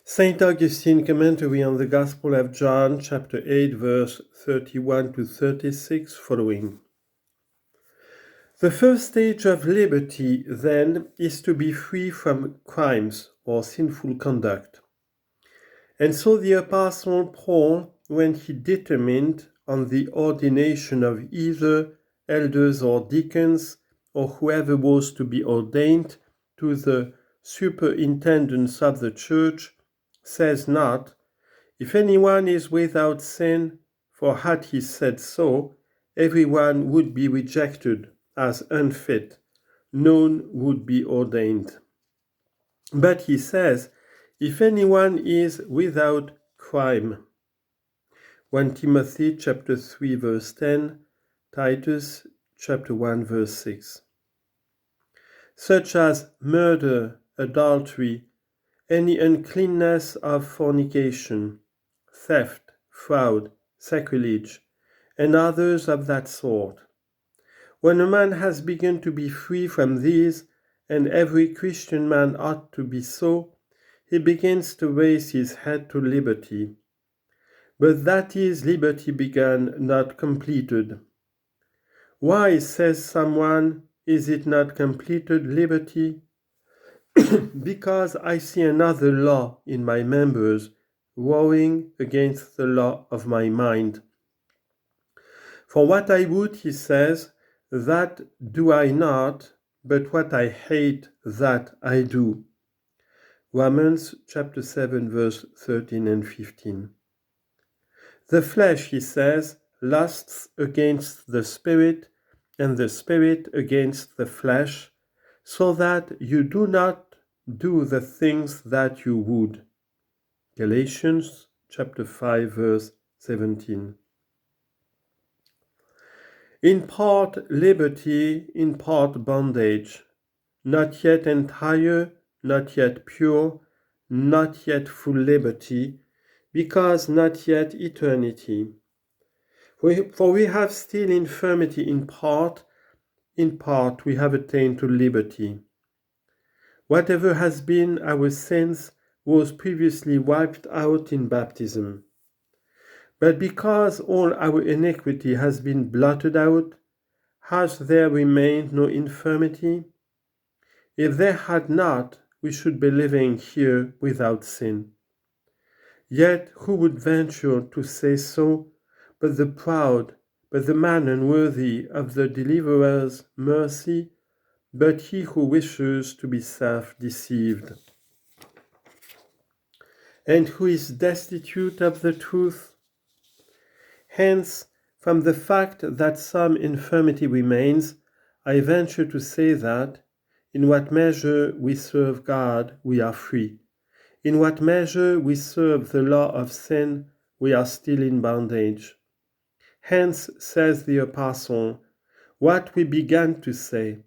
St. Augustine commentary on the Gospel of John, chapter 8, verse 31 to 36, following. The first stage of liberty, then, is to be free from crimes or sinful conduct. And so the Apostle Paul, when he determined on the ordination of either elders or deacons, or whoever was to be ordained to the superintendence of the church, says not, if anyone is without sin, for had he said so, everyone would be rejected as unfit, none would be ordained. But he says, if anyone is without crime. 1 Timothy chapter 3 verse 10, Titus chapter 1 verse 6. Such as murder, adultery, any uncleanness of fornication, theft, fraud, sacrilege, and others of that sort. When a man has begun to be free from these, and every Christian man ought to be so, he begins to raise his head to liberty. But that is liberty begun, not completed. Why, says someone, is it not completed liberty? Because I see another law in my members, warring against the law of my mind. For what I would, he says, that do I not, but what I hate, that I do. Romans chapter 7, verse 13 and 15. The flesh, he says, lusts against the spirit, and the spirit against the flesh, so that you do not do the things that you would. Galatians chapter 5, verse 17. In part liberty, in part bondage, not yet entire, not yet pure, not yet full liberty, because not yet eternity. For we have still infirmity in part we have attained to liberty. Whatever has been our sins was previously wiped out in baptism. But because all our iniquity has been blotted out, has there remained no infirmity? If there had not, we should be living here without sin. Yet who would venture to say so, but the proud, but the man unworthy of the deliverer's mercy, but he who wishes to be self-deceived, and who is destitute of the truth? Hence, from the fact that some infirmity remains, I venture to say that, in what measure we serve God, we are free. In what measure we serve the law of sin, we are still in bondage. Hence, says the Apostle, what we began to say,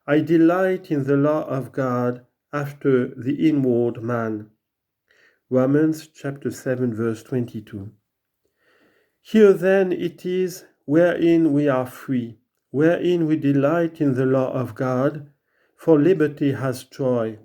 I delight in the law of God after the inward man. Romans chapter 7, verse 22. Here then it is wherein we are free, wherein we delight in the law of God, for liberty has joy.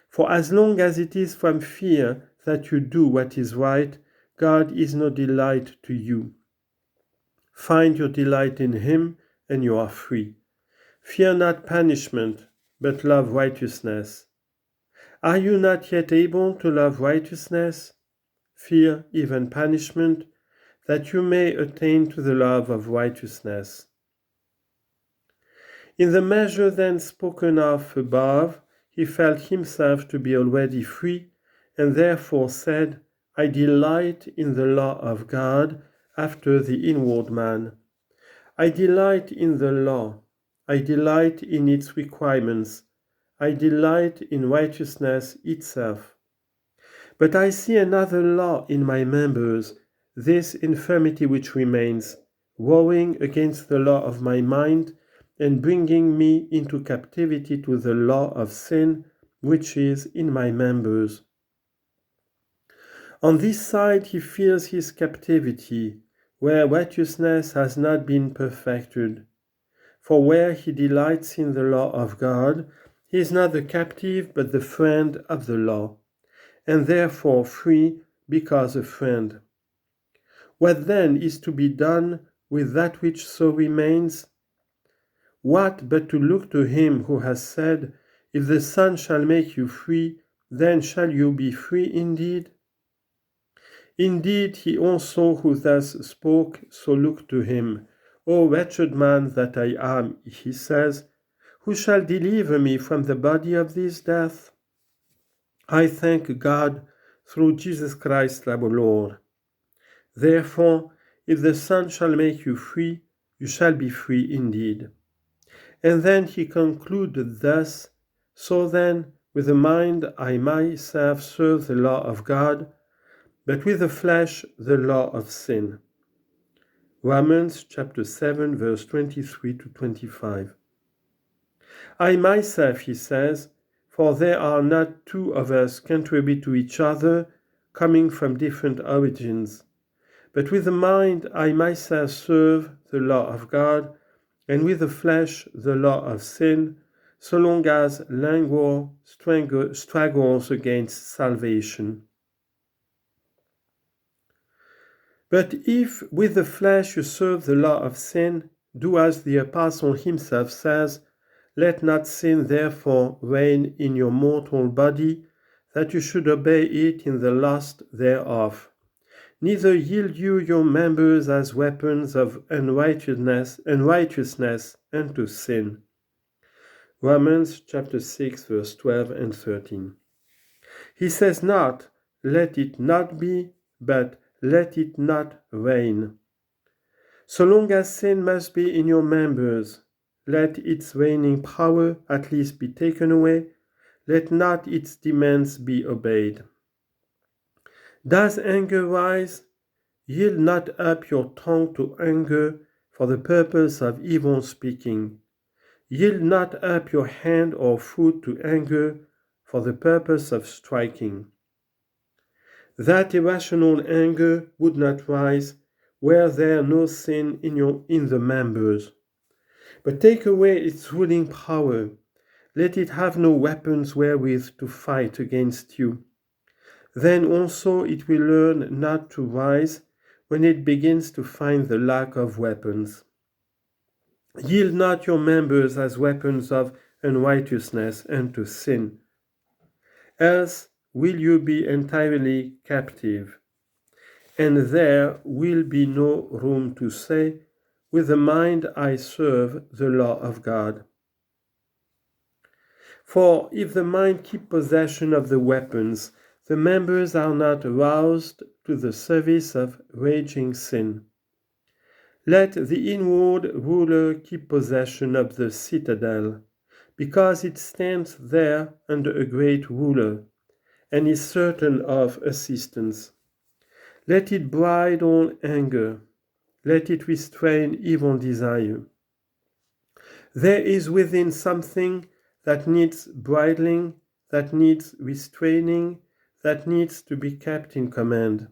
For as long as it is from fear that you do what is right, God is no delight to you. Find your delight in him, and you are free. Fear not punishment, but love righteousness. Are you not yet able to love righteousness? Fear even punishment, that you may attain to the love of righteousness. In the measure then spoken of above, he felt himself to be already free, and therefore said, I delight in the law of God after the inward man. I delight in the law. I delight in its requirements. I delight in righteousness itself. But I see another law in my members, this infirmity which remains, warring against the law of my mind, and bringing me into captivity to the law of sin, which is in my members. On this side he feels his captivity, where righteousness has not been perfected. For where he delights in the law of God, he is not the captive but the friend of the law. and therefore free because a friend. What then is to be done with that which so remains? What but to look to him who has said, If the Son shall make you free, then shall you be free indeed? Indeed, he also who thus spoke, so looked to him. O wretched man that I am, he says, who shall deliver me from the body of this death? I thank God through Jesus Christ our Lord. Therefore, if the Son shall make you free, you shall be free indeed. And then he concluded thus, So then, with the mind I myself serve the law of God, but with the flesh the law of sin. Romans chapter 7, verse 23 to 25. I myself, he says, for there are not two of us contrary to each other, coming from different origins. But with the mind I myself serve the law of God, and with the flesh the law of sin, so long as languor struggles against salvation. But if with the flesh you serve the law of sin, do as the apostle himself says, Let not sin therefore reign in your mortal body, that you should obey it in the lust thereof. Neither yield you your members as weapons of unrighteousness unto sin. Romans chapter 6, verse 12 and 13. He says not, let it not be, but let it not reign. So long as sin must be in your members, let its reigning power at least be taken away, let not its demands be obeyed. Does anger rise? Yield not up your tongue to anger for the purpose of evil speaking. Yield not up your hand or foot to anger for the purpose of striking. That irrational anger would not rise were there no sin in the members. But take away its ruling power. Let it have no weapons wherewith to fight against you. Then also it will learn not to rise when it begins to find the lack of weapons. Yield not your members as weapons of unrighteousness unto sin, else will you be entirely captive, and there will be no room to say, With the mind I serve the law of God. For if the mind keep possession of the weapons, the members are not roused to the service of raging sin. Let the inward ruler keep possession of the citadel, because it stands there under a great ruler, and is certain of assistance. Let it bridle anger, let it restrain evil desire. There is within something that needs bridling, that needs restraining, that needs to be kept in command.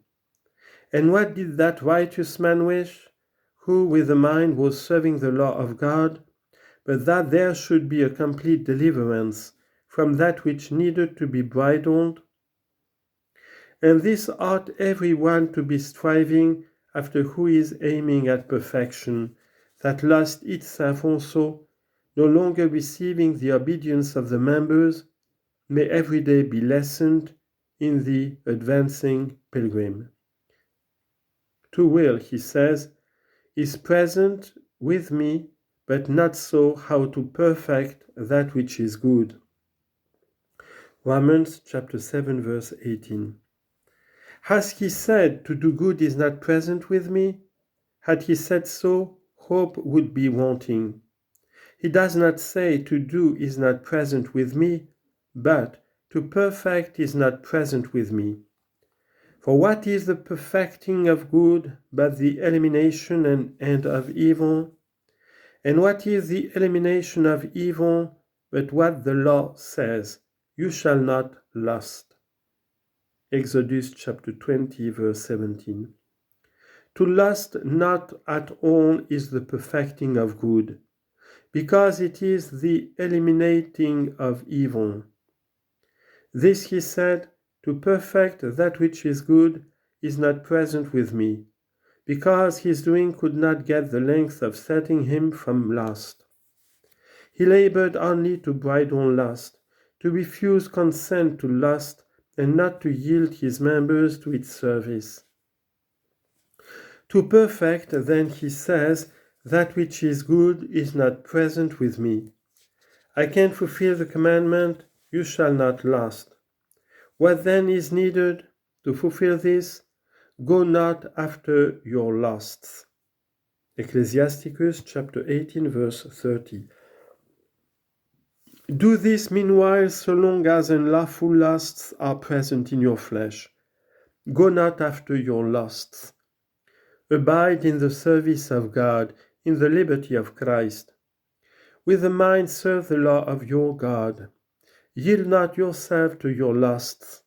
And what did that righteous man wish, who with the mind was serving the law of God, but that there should be a complete deliverance from that which needed to be bridled? And this ought every one to be striving after who is aiming at perfection, that lust itself also, no longer receiving the obedience of the members, may every day be lessened in the advancing pilgrim. To will, he says, is present with me, but not so how to perfect that which is good. Romans chapter 7, verse 18. Has he said to do good is not present with me? Had he said so, hope would be wanting. He does not say to do is not present with me, but to perfect is not present with me. For what is the perfecting of good but the elimination and end of evil? And what is the elimination of evil but what the law says, You shall not lust? Exodus chapter 20, verse 17. To lust not at all is the perfecting of good, because it is the eliminating of evil. This he said to perfect that which is good is not present with me, because his doing could not get the length of setting him from lust. He labored only to bridle lust, to refuse consent to lust, and not to yield his members to its service. To perfect, then, he says, that which is good is not present with me. I can fulfill the commandment, you shall not lust. What then is needed to fulfill this? Go not after your lusts. Ecclesiasticus chapter 18, verse 30. Do this meanwhile so long as unlawful lusts are present in your flesh. Go not after your lusts. Abide in the service of God, in the liberty of Christ. With the mind serve the law of your God. Yield not yourself to your lusts.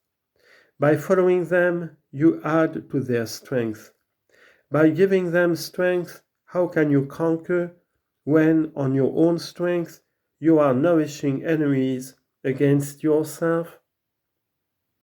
By following them, you add to their strength. By giving them strength, how can you conquer when on your own strength you are nourishing enemies against yourself?